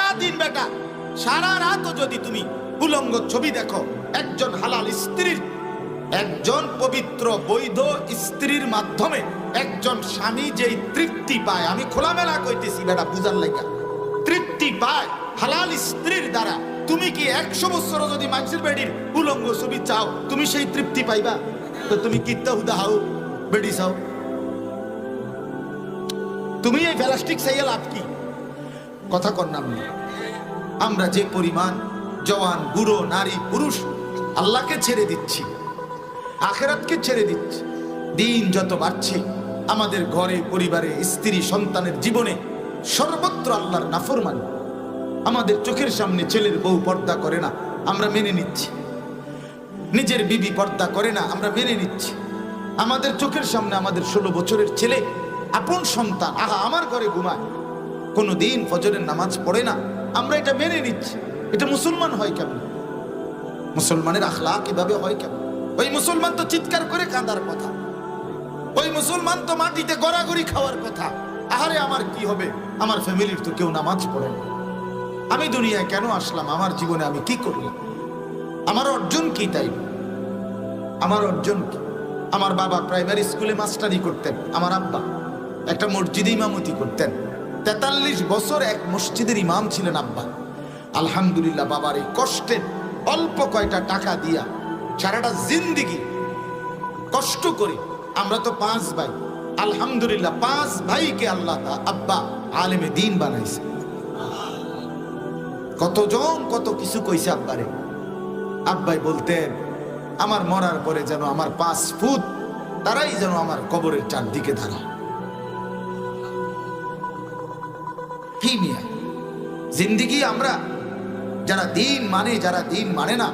সারা দিন বেটা সারা রাতও যদি তুমি উলঙ্গ ছবি দেখো, একজন হালাল স্ত্রীর, একজন পবিত্র বৈধ স্ত্রীর মাধ্যমে একজন স্বামী যেই তৃপ্তি পায়, আমি খোলামেলা কইতেছি বেটা বুঝার লাগা, তৃপ্তি পায় হালাল স্ত্রীর দ্বারা, তুমি কি 100 বছর যদি মানুষের বেডির উলঙ্গ ছবি চাও, তুমি সেই তৃপ্তি পাইবা? তো তুমি কিত্তা হুদা হাও বেডি চাও, তুমি এই প্লাস্টিক চাইয়া লাভ কি? কথা কর নাম। আমরা যে পরিমাণ জওয়ান বুড়ো নারী পুরুষ আল্লাহকে ছেড়ে দিচ্ছি, আখিরাতকে ছেড়ে দিচ্ছি, দিন যত বাড়ছে আমাদের ঘরে পরিবারে স্ত্রী সন্তানের জীবনে সর্বত্র আল্লাহর নাফরমানি। আমাদের চোখের সামনে ছেলের বউ পর্দা করে না, আমরা মেনে নিচ্ছি। নিজের বিবি পর্দা করে না, আমরা মেনে নিচ্ছি। আমাদের চোখের সামনে আমাদের 16 বছরের ছেলে, আপন সন্তান, আহা আমার ঘরে ঘুমায়, কোনো দিন ফজরের নামাজ পড়ে না, আমরা এটা মেনে নিচ্ছি। এটা মুসলমান হয় কেমন? মুসলমানের আখলাক এভাবে হয় কেমন? ওই মুসলমান তো চিৎকার করে কাঁদার কথা, ওই মুসলমান তো মাটিতে গড়াগড়ি খাওয়ার কথা। আহারে আমার কি হবে, আমার ফ্যামিলির তো কেউ নামাজ পড়ে না, আমি দুনিয়ায় কেন আসলাম, আমার জীবনে আমি কি করলাম, আমার অর্জন কি? তাই আমার অর্জন কি? আমার বাবা প্রাইমারি স্কুলে মাস্টারি করতেন, আমার আব্বা একটা মসজিদে ইমামতি করতেন, 43 বছর এক মসজিদের ইমাম ছিলেন আব্বা। আলহামদুলিল্লাহ, বাবার এই কষ্টের অল্প কয়টা টাকা দিয়া সারাটা জিন্দিগি কষ্ট করে, আমরা তো 5 ভাই, আলহামদুলিল্লাহ 5 ভাইকে আল্লাহ আব্বা আলেমে দ্বীন বানাইছে। কতজন কত কিছু কইছে আব্বারে। আব্বাই বলতেন আমার মরার পরে যেন আমার 5 ফুট তারাই যেন আমার কবরের চারদিকে দাঁড়ায়। কি মিয়া জিন্দিগি, আমরা যারা দিন মানে যারা দিন মানে না,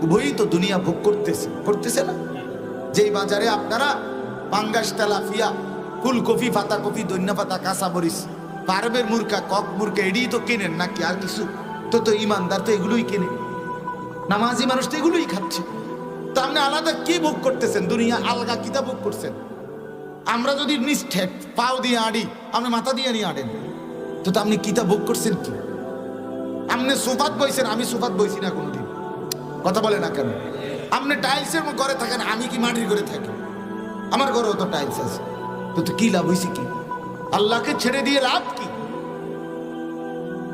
উভয়ই তো দুনিয়া ভোগ করতেছে না। যেই বাজারে আপনারা পাঙ্গাস, তেলাপিয়া, ফুলকপি, পাতাকপি, ধনিয়া পাতা, কাঁচা মরিচ, পারবের মুরগা, কক মুরগা এডি তো কেনেন নাকি আর কিছু? তো ইমানদার তো এগুলোই কেনে, নামাজি মানুষ তো এগুলোই খাচ্ছে। তো আপনি আলাদা কি ভোগ করতেছেন? দুনিয়া আলগা কিতা ভোগ করছেন? আমরা যদি নিষ্ঠে পাও দিয়ে আড়ি, আপনি মাথা দিয়ে নিয়ে আড়েন, তো আপনি কিতা ভোগ করছেন কি? আপনি সোফাত বইছেন, আমি সোফাত বইছি না কোনোদিন, কথা বলে না কেন? আপনি টাইলসের ঘরে থাকেন, আমি কি মাটির ঘরে থাকি? আমার ঘরেও তো টাইলস আছে, তো কি লাভ হয়েছে কি? আল্লাহকে ছেড়ে দিয়ে লাভ কি?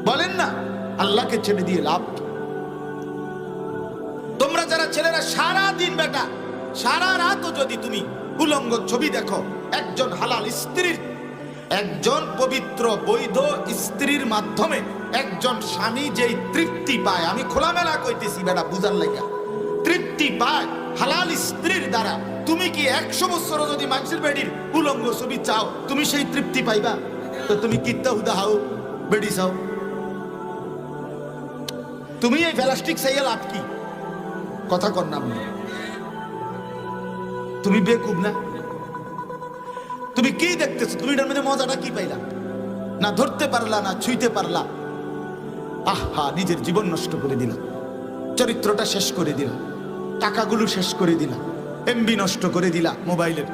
বলেন না, আল্লাহকে ছেড়ে দিয়ে লাভ কি? তোমরা যারা ছেলেরা সারা দিন বেটা সারা রাতও যদি তুমি উলঙ্গ ছবি দেখো, একজন হালাল স্ত্রীর, একজন পবিত্র বৈধ স্ত্রীর মাধ্যমে একজন স্বামী যেই তৃপ্তি পায়, আমি খোলামেলা কইতেছি বেটা বুঝার লাগা, তৃপ্তি পায় হালাল স্ত্রীর দ্বারা, তুমি কি 100 বছর যদি মানুষের বেডির উলঙ্গ ছবি চাও, তুমি সেই তৃপ্তি পাইবা? তো তুমি কিত্তা হুদা হাও বেডি চাও, তুমি এই প্লাস্টিক চাইয়া লাভ কি? কথা কর নাম। তুমি বেকুব না? তুমি কি দেখতেছো? তুমি এটার মধ্যে মজাটা কি পাইলা? না ধরতে পারলা, না ছুঁইতে পারলা। আহা, নিজের জীবন নষ্ট করে দিলাম, চরিত্রটা শেষ করে দিলাম, টাকাগুলো শেষ করে দিলাম, এমবি নষ্ট করে দিলা মোবাইলের,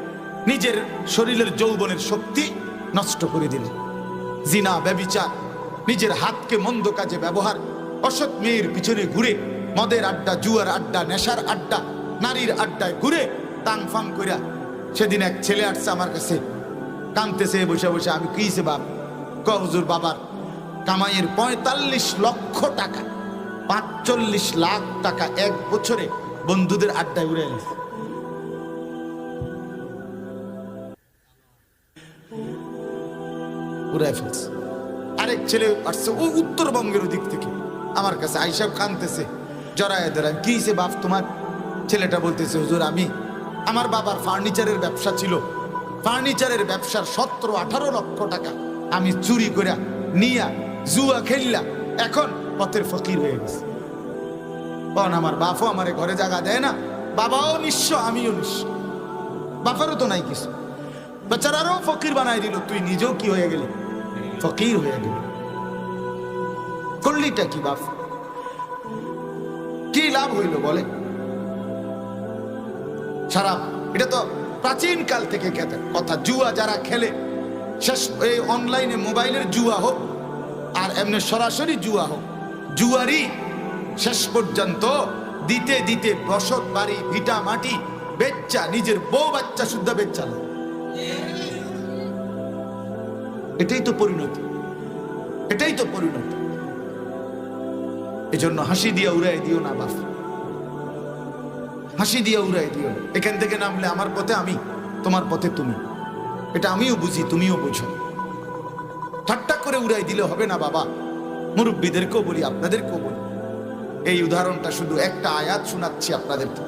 নিজের শরীরের যৌবনের শক্তি নষ্ট করে দিলাম। জিনা, ব্যভিচার, নিজের হাতকে মন্দ কাজে ব্যবহার, অসৎ মেয়ের পিছনে ঘুরে, মদের আড্ডা, জুয়ার আড্ডা, নেশার আড্ডা, নারীর আড্ডায় ঘুরে তাং ফাং কইরা। সেদিন এক ছেলে আসছে আমার কাছে, কাঁদতেছে বসে বসে। আমি কিছে বাপ? হুজুর বাবার কামাইয়ের 45 লক্ষ টাকা, 45 লাখ টাকা এক বছরে বন্ধুদের আড্ডায় উড়ে গেছে। উড়াই ফেলছে। আরেক ছেলে আসছে ও উত্তরবঙ্গের দিক থেকে আমার কাছে, আইসা কাঁদতেছে, জড়ায় ধরায়। কি সে বাপ তোমার? ছেলেটা বলতেছে হুজুর আমি, আমার বাবার ফার্নিচারের ব্যবসা ছিল, ফার্নিচারের ব্যবসার 17-18 লক্ষ টাকা আমি চুরি করে নিয়া জুয়া খেললা, এখন পথের ফকির হয়ে গেছে। আমার বাপও আমারে ঘরে জায়গা দেয় না, বাবাও নিঃস্ব, আমিও নিঃস্ব, বাপারও তো নাই কিছু, বেচারারও ফকির বানাই দিল, তুই নিজেও কি হয়ে গেলি? ফকির হয়ে গেলি। করলিটা কি বাপ? কি লাভ হইল বলে? সারা এটা তো প্রাচীন কাল থেকে কথা। জুয়া যারা খেলে, শেষ এই অনলাইনে মোবাইলের জুয়া হোক, আর এমনি সরাসরি জুয়া হোক, জুয়ারি শেষ পর্যন্ত দিতে দিতে বসত বাড়ি ভিটা মাটি বেচ্চা, নিজের বউ বাচ্চা শুদ্ধ বেচ্চা না। এটাই তো পরিণতি, এটাই তো পরিণতি। এজন্য হাসি দিয়া উড়াই দিও না বাপ, হাসি দিয়া উড়াই দিও না। এখান থেকে নামলে আমার পথে আমি, তোমার পথে তুমি, এটা আমিও বুঝি তুমিও বুঝো। ঠাট্টা করে উড়াই দিলে হবে না বাবা। মুরব্বীদেরকেও বলি, আপনাদেরকেও বলি, এই উদাহরণটা শুধু একটা আয়াত শোনাচ্ছি আপনাদেরকে।